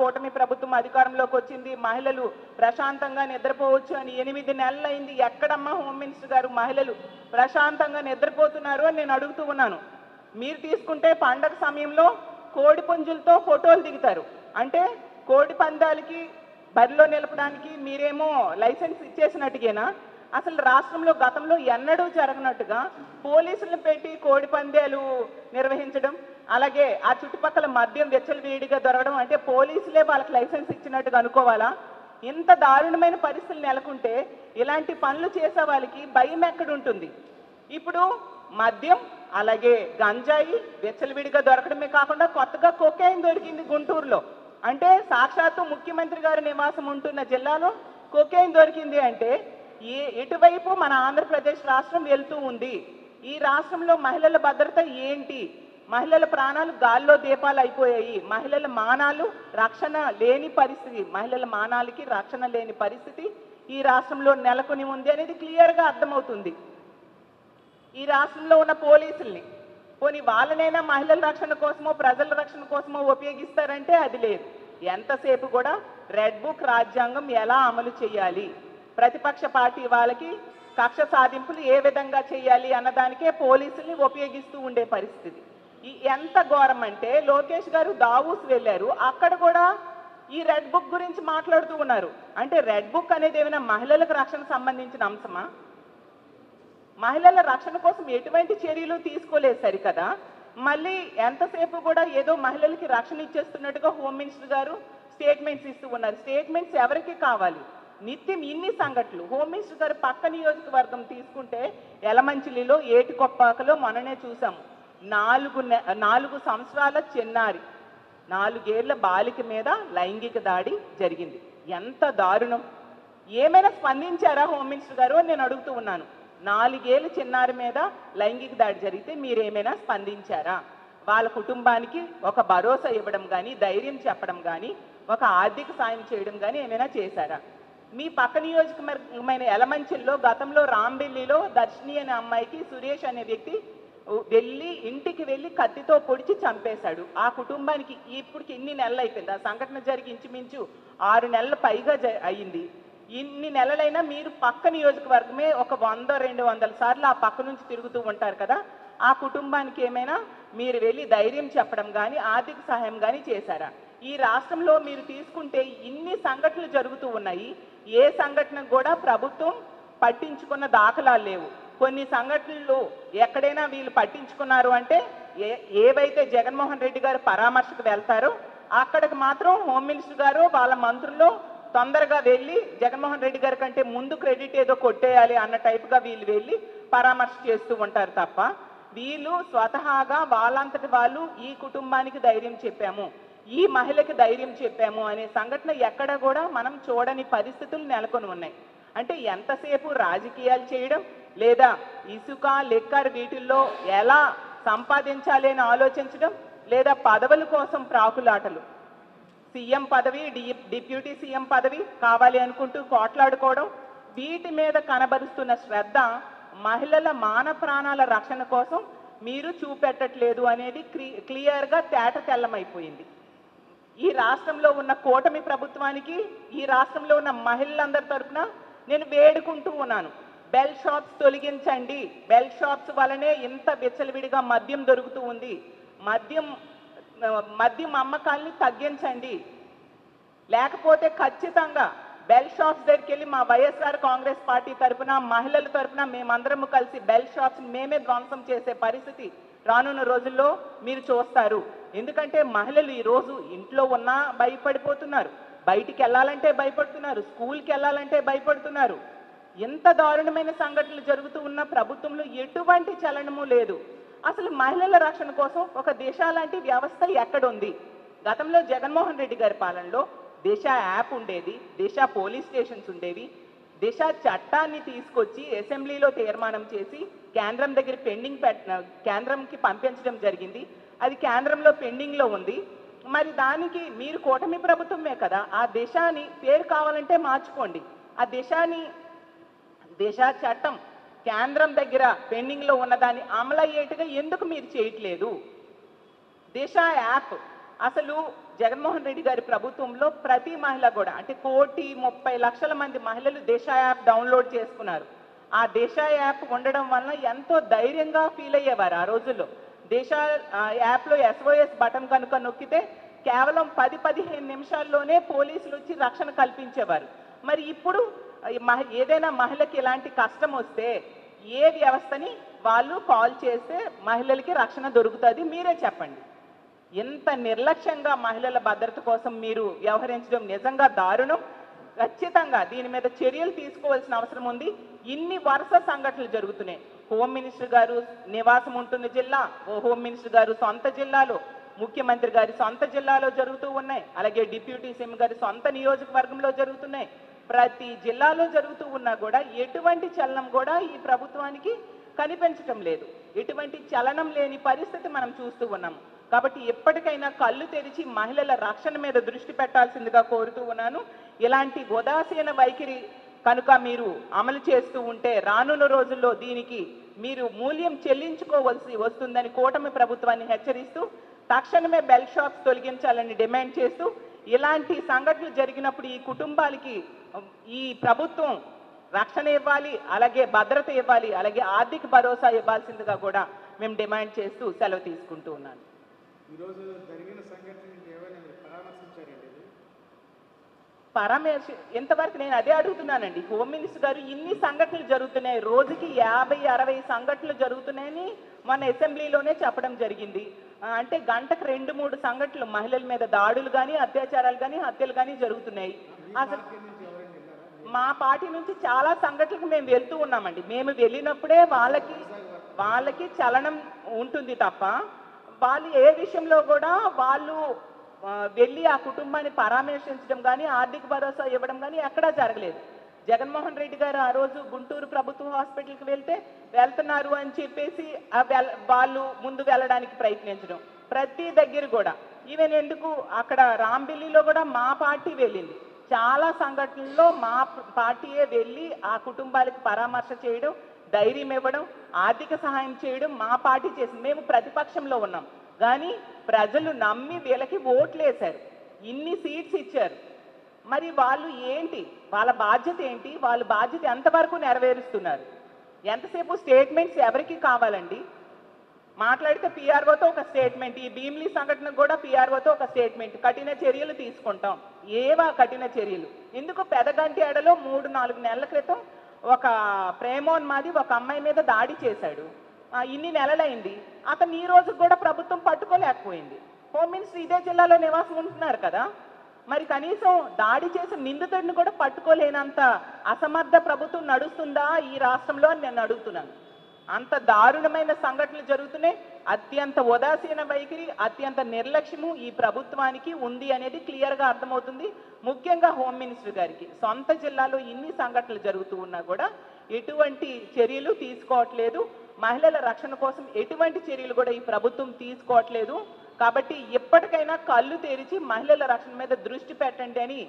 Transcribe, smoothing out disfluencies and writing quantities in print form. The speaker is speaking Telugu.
కూటమి ప్రభుత్వం అధికారంలోకి వచ్చింది, మహిళలు ప్రశాంతంగా నిద్రపోవచ్చు అని 8 నెలలు అయింది. ఎక్కడమ్మా హోమ్ మినిస్టర్ గారు మహిళలు ప్రశాంతంగా నిద్రపోతున్నారు అని నేను అడుగుతూ ఉన్నాను. మీరు తీసుకుంటే పండగ సమయంలో కోడి పుంజులతో ఫోటోలు దిగుతారు. అంటే కోడి పందాలకి బరిలో నిలపడానికి మీరేమో లైసెన్స్ ఇచ్చేసినట్టుగేనా? అసలు రాష్ట్రంలో గతంలో ఎన్నడూ జరగనట్టుగా పోలీసులను పెట్టి కోడి పందాలు నిర్వహించడం, అలాగే ఆ చుట్టుపక్కల మద్యం వెచ్చలవిడిగా దొరకడం, అంటే పోలీసులే వాళ్ళకి లైసెన్స్ ఇచ్చినట్టుగా అనుకోవాలా? ఇంత దారుణమైన పరిస్థితులు నెలకొంటే ఇలాంటి పనులు చేసే వాళ్ళకి భయం ఎక్కడుంటుంది? ఇప్పుడు మద్యం అలాగే గంజాయి వెచ్చలవిడిగా దొరకడమే కాకుండా కొత్తగా కొకైన్ దొరికింది గుంటూరులో. అంటే సాక్షాత్తు ముఖ్యమంత్రి గారి నివాసం ఉంటున్న జిల్లాలో కొకైన్ దొరికింది అంటే ఎటువైపు మన ఆంధ్రప్రదేశ్ రాష్ట్రం వెళ్తూ ఉంది? ఈ రాష్ట్రంలో మహిళల భద్రత ఏంటి? మహిళల ప్రాణాలు గాల్లో దీపాలు అయిపోయాయి. మహిళల మానాలు రక్షణ లేని పరిస్థితి, మహిళల మానాలకి రక్షణ లేని పరిస్థితి ఈ రాష్ట్రంలో నెలకొని ఉంది అనేది క్లియర్గా అర్థమవుతుంది. ఈ రాష్ట్రంలో ఉన్న పోలీసుల్ని పోనీ వాళ్ళనైనా మహిళల రక్షణ కోసమో ప్రజల రక్షణ కోసమో ఉపయోగిస్తారంటే అది లేదు. ఎంతసేపు కూడా రెడ్ బుక్ రాజ్యాంగం ఎలా అమలు చేయాలి, ప్రతిపక్ష పార్టీ వాళ్ళకి కక్ష సాధింపులు ఏ విధంగా చేయాలి అన్నదానికే పోలీసుల్ని ఉపయోగిస్తూ ఉండే పరిస్థితి. ఎంత ఘోరం అంటే లోకేష్ గారు దావూస్ వెళ్ళారు, అక్కడ కూడా ఈ రెడ్ బుక్ గురించి మాట్లాడుతూ ఉన్నారు. అంటే రెడ్ బుక్ అనేది ఏమైనా మహిళలకు రక్షణ సంబంధించిన అంశమా? మహిళల రక్షణ కోసం ఎటువంటి చర్యలు తీసుకోలేదు సరికదా. మళ్ళీ ఎంతసేపు కూడా ఏదో మహిళలకి రక్షణ ఇచ్చేస్తున్నట్టుగా హోమ్ మినిస్టర్ గారు స్టేట్మెంట్స్ ఇస్తూ ఉన్నారు. స్టేట్మెంట్స్ ఎవరికి కావాలి? నిత్యం ఇన్ని సంఘటనలు. హోమ్ మినిస్టర్ గారు పక్క నియోజకవర్గం తీసుకుంటే యలమంచిలిలో ఏటికొప్పాకలో మొన్ననే చూసాము. 4 సంవత్సరాల చిన్నారి 4 ఏళ్ల బాలిక మీద లైంగిక దాడి జరిగింది. ఎంత దారుణం! ఏమైనా స్పందించారా హోమ్ మినిస్టర్ గారు అని నేను అడుగుతూ ఉన్నాను. 4 ఏళ్ల చిన్నారి మీద లైంగిక దాడి జరిగితే మీరేమైనా స్పందించారా? వాళ్ళ కుటుంబానికి ఒక భరోసా ఇవ్వడం కానీ, ధైర్యం చెప్పడం కానీ, ఒక ఆర్థిక సాయం చేయడం కానీ ఏమైనా చేశారా? మీ పక్క నియోజకవర్గమైన యలమంచిల్లో గతంలో రాంబెల్లిలో దర్శిని అనే అమ్మాయికి సురేష్ అనే వ్యక్తి ఇంటికి వెళ్ళి కత్తితో పొడిచి చంపేశాడు. ఆ కుటుంబానికి ఇప్పటికి ఎన్ని నెలలు అయిపోయింది? ఆ సంఘటన జరిగి ఇంచుమించు 6 నెలల పైగా అయ్యింది. ఇన్ని నెలలైనా మీరు పక్క నియోజకవర్గమే ఒక 100-200 సార్లు ఆ పక్క నుంచి తిరుగుతూ ఉంటారు కదా. ఆ కుటుంబానికి ఏమైనా మీరు వెళ్ళి ధైర్యం చెప్పడం కానీ, ఆర్థిక సహాయం కానీ చేశారా? ఈ రాష్ట్రంలో మీరు తీసుకుంటే ఇన్ని సంఘటనలు జరుగుతూ ఉన్నాయి. ఏ సంఘటన కూడా ప్రభుత్వం పట్టించుకున్న దాఖలాలు లేవు. కొన్ని సంఘటనలు ఎక్కడైనా వీళ్ళు పట్టించుకున్నారు అంటే ఏవైతే జగన్మోహన్ రెడ్డి గారు పరామర్శకు వెళ్తారో అక్కడికి మాత్రం హోమ్ మినిస్టర్ గారు వాళ్ళ మంత్రుల్లో తొందరగా వెళ్ళి జగన్మోహన్ రెడ్డి గారి కంటే ముందు క్రెడిట్ ఏదో కొట్టేయాలి అన్న టైప్గా వీళ్ళు వెళ్ళి పరామర్శ చేస్తూ ఉంటారు తప్ప వీళ్ళు స్వతహాగా వాళ్ళంతటి వాళ్ళు ఈ కుటుంబానికి ధైర్యం చెప్పాము, ఈ మహిళకి ధైర్యం చెప్పాము అనే సంఘటన ఎక్కడ కూడా మనం చూడని పరిస్థితులు నెలకొని ఉన్నాయి. అంటే ఎంతసేపు రాజకీయాలు చేయడం, లేదా ఇసుక లెక్కర్ వీటిల్లో ఎలా సంపాదించాలి అని ఆలోచించడం, లేదా పదవుల కోసం ప్రాకులాటలు, సీఎం పదవి డిప్యూటీ సీఎం పదవి కావాలి అనుకుంటూ కోట్లాడుకోవడం, వీటి మీద కనబరుస్తున్న శ్రద్ధ మహిళల మాన ప్రాణాల రక్షణ కోసం మీరు చూపెట్టట్లేదు అనేది క్లియర్గా తేట తెల్లమైపోయింది. ఈ రాష్ట్రంలో ఉన్న కూటమి ప్రభుత్వానికి, ఈ రాష్ట్రంలో ఉన్న మహిళలందరి తరఫున నేను వేడుకుంటూ ఉన్నాను, బెల్ షాప్స్ తొలగించండి. బెల్ షాప్స్ వలనే ఇంత విచ్చలవిడిగా మద్యం దొరుకుతూ ఉంది. మద్యం అమ్మకాల్ని తగ్గించండి. లేకపోతే ఖచ్చితంగా బెల్ షాప్స్ దగ్గరికి వెళ్ళి మా వైఎస్ఆర్ కాంగ్రెస్ పార్టీ తరఫున, మహిళల తరఫున మేమందరం కలిసి బెల్ షాప్స్ మేమే ధ్వంసం చేసే పరిస్థితి రానున్న రోజుల్లో మీరు చూస్తారు. ఎందుకంటే మహిళలు ఈరోజు ఇంట్లో ఉన్నా భయపడిపోతున్నారు, బయటికి వెళ్ళాలంటే భయపడుతున్నారు, స్కూల్కి వెళ్ళాలంటే భయపడుతున్నారు. ఎంత దారుణమైన సంఘటనలు జరుగుతూ ఉన్న ప్రభుత్వంలో ఎటువంటి చలనము లేదు. అసలు మహిళల రక్షణ కోసం ఒక దిశ లాంటి వ్యవస్థ ఎక్కడుంది? గతంలో జగన్మోహన్ రెడ్డి గారి పాలనలో దిశ యాప్ ఉండేది, దిశ పోలీస్ స్టేషన్స్ ఉండేవి. దిశ చట్టాన్ని తీసుకొచ్చి అసెంబ్లీలో తీర్మానం చేసి కేంద్రం దగ్గర కేంద్రంకి పంపించడం జరిగింది. అది కేంద్రంలో పెండింగ్లో ఉంది. మరి దానికి మీరు కూటమి ప్రభుత్వమే కదా, ఆ దిశని పేరు కావాలంటే మార్చుకోండి. ఆ దిశ చట్టం కేంద్రం దగ్గర పెండింగ్లో ఉన్నదాన్ని అమలయ్యేట్టుగా ఎందుకు మీరు చేయట్లేదు? దిశ యాప్ అసలు జగన్మోహన్ రెడ్డి గారి ప్రభుత్వంలో ప్రతి మహిళ కూడా అంటే 1,30,00,000 మంది మహిళలు దిశ యాప్ డౌన్లోడ్ చేసుకున్నారు. ఆ దిశ యాప్ ఉండడం వలన ఎంతో ధైర్యంగా ఫీల్ అయ్యేవారు ఆ రోజుల్లో. దిశ యాప్లో SOS బటన్ కనుక నొక్కితే కేవలం 10-15 నిమిషాల్లోనే పోలీసులు వచ్చి రక్షణ కల్పించేవారు. మరి ఇప్పుడు ఏదైనా మహిళకి ఇలాంటి కష్టం వస్తే ఏ వ్యవస్థని వాళ్ళు కాల్ చేస్తే మహిళలకి రక్షణ దొరుకుతుంది? మీరే చెప్పండి. ఎంత నిర్లక్ష్యంగా మహిళల భద్రత కోసం మీరు వ్యవహరించడం నిజంగా దారుణం. ఖచ్చితంగా దీని మీద చర్యలు తీసుకోవాల్సిన అవసరం ఉంది. ఇన్ని వరుస సంఘటనలు జరుగుతున్నాయి. హోమ్ మినిస్టర్ గారు నివాసం ఉంటున్న జిల్లా, హోమ్ మినిస్టర్ గారు సొంత జిల్లాలో, ముఖ్యమంత్రి గారి సొంత జిల్లాలో జరుగుతూ ఉన్నాయి. అలాగే డిప్యూటీ సీఎం గారి సొంత నియోజకవర్గంలో జరుగుతున్నాయి. ప్రతి జిల్లాలో జరుగుతూ ఉన్నా కూడా ఎటువంటి చలనం కూడా ఈ ప్రభుత్వానికి కనిపించటం లేదు. ఎటువంటి చలనం లేని పరిస్థితి మనం చూస్తూ ఉన్నాం. కాబట్టి ఎప్పటికైనా కళ్ళు తెరిచి మహిళల రక్షణ మీద దృష్టి పెట్టాల్సిందిగా కోరుతూ ఉన్నాను. ఇలాంటి ఉదాసీన వైఖరి కనుక మీరు అమలు చేస్తూ ఉంటే రానున్న రోజుల్లో దీనికి మీరు మూల్యం చెల్లించుకోవాల్సి వస్తుందని కూటమి ప్రభుత్వాన్ని హెచ్చరిస్తూ తక్షణమే బెల్ షాప్స్ తొలగించాలని డిమాండ్ చేస్తూ ఇలాంటి సంఘటనలు జరిగినప్పుడు ఈ కుటుంబాలకి ఈ ప్రభుత్వం రక్షణ ఇవ్వాలి, అలాగే భద్రత ఇవ్వాలి, అలాగే ఆర్థిక భరోసా ఇవ్వాల్సిందిగా కూడా మేము డిమాండ్ చేస్తూ సెలవు తీసుకుంటూ ఉన్నాను. ఈరోజు జరిగిన సంఘటనని ఏమైనా పరామర్శించారండి? ఇంతవరకు నేను అదే అడుగుతున్నానండి. హోమ్ మినిస్టర్ గారు ఇన్ని సంఘటనలు జరుగుతున్నాయి, రోజుకి 50-60 సంఘటనలు జరుగుతున్నాయని మన అసెంబ్లీలోనే చెప్పడం జరిగింది. అంటే గంటకు 2-3 సంఘటనలు మహిళల మీద దాడులు కానీ, అత్యాచారాలు కానీ, హత్యలు కానీ జరుగుతున్నాయి. అసలు మా పార్టీ నుంచి చాలా సంఘటనలకు మేము వెళ్తూ ఉన్నామండి. మేము వెళ్ళినప్పుడే వాళ్ళకి చలనం ఉంటుంది తప్ప వాళ్ళు ఏ విషయంలో కూడా వాళ్ళు వెళ్ళి ఆ కుటుంబాన్ని పరామర్శించడం కానీ, ఆర్థిక భరోసా ఇవ్వడం కానీ ఎక్కడా జరగలేదు. జగన్మోహన్ రెడ్డి గారు ఆ రోజు గుంటూరు ప్రభుత్వ హాస్పిటల్కి వెళ్తున్నారు అని చెప్పేసి వాళ్ళు ముందు వెళ్ళడానికి ప్రయత్నించడం, ప్రతి దగ్గర కూడా ఈవెన్ ఎందుకు అక్కడ రాంబిల్లిలో కూడా మా పార్టీ వెళ్ళింది. చాలా సంఘటనల్లో మా పార్టీయే వెళ్ళి ఆ కుటుంబాలకు పరామర్శ చేయడం, ధైర్యం ఇవ్వడం, ఆర్థిక సహాయం చేయడం మా పార్టీ చేసింది. మేము ప్రతిపక్షంలో ఉన్నాం కానీ ప్రజలు నమ్మి వీళ్ళకి ఓట్లు వేశారు, ఇన్ని సీట్స్ ఇచ్చారు. మరి వాళ్ళు ఏంటి, వాళ్ళ బాధ్యత ఏంటి, వాళ్ళ బాధ్యత ఎంతవరకు నెరవేరుస్తున్నారు? ఎంతసేపు స్టేట్మెంట్స్ ఎవరికి కావాలండి? మాట్లాడితే పిఆర్ఓతో ఒక స్టేట్మెంట్, ఈ భీమిలి సంఘటన కూడా పిఆర్ఓతో ఒక స్టేట్మెంట్, కఠిన చర్యలు తీసుకుంటాం. ఏవా కఠిన చర్యలు? ఎందుకు పెదగంటేడలో 3-4 నెలల క్రితం ఒక ప్రేమోన్మాది ఒక అమ్మాయి మీద దాడి చేశాడు. ఇన్ని నెలలైంది, అతను ఈ రోజు కూడా ప్రభుత్వం పట్టుకోలేకపోయింది. హోమ్ మినిస్టర్ ఇదే జిల్లాలో నివాసం ఉంటున్నారు కదా, మరి కనీసం దాడి చేసిన నిందితుడిని కూడా పట్టుకోలేనంత అసమర్థ ప్రభుత్వం నడుస్తుందా ఈ రాష్ట్రంలో అని నేను అడుగుతున్నాను. అంత దారుణమైన సంఘటనలు జరుగుతున్నాయి. అత్యంత ఉదాసీన వైఖరి, అత్యంత నిర్లక్ష్యము ఈ ప్రభుత్వానికి ఉంది అనేది క్లియర్గా అర్థమవుతుంది. ముఖ్యంగా హోమ్ మినిస్టర్ గారికి సొంత జిల్లాలో ఇన్ని సంఘటనలు జరుగుతూ ఉన్నా కూడా ఎటువంటి చర్యలు తీసుకోవట్లేదు. మహిళల రక్షణ కోసం ఎటువంటి చర్యలు కూడా ఈ ప్రభుత్వం తీసుకోవట్లేదు. కాబట్టి ఎప్పటికైనా కళ్ళు తెరిచి మహిళల రక్షణ మీద దృష్టి పెట్టండి అని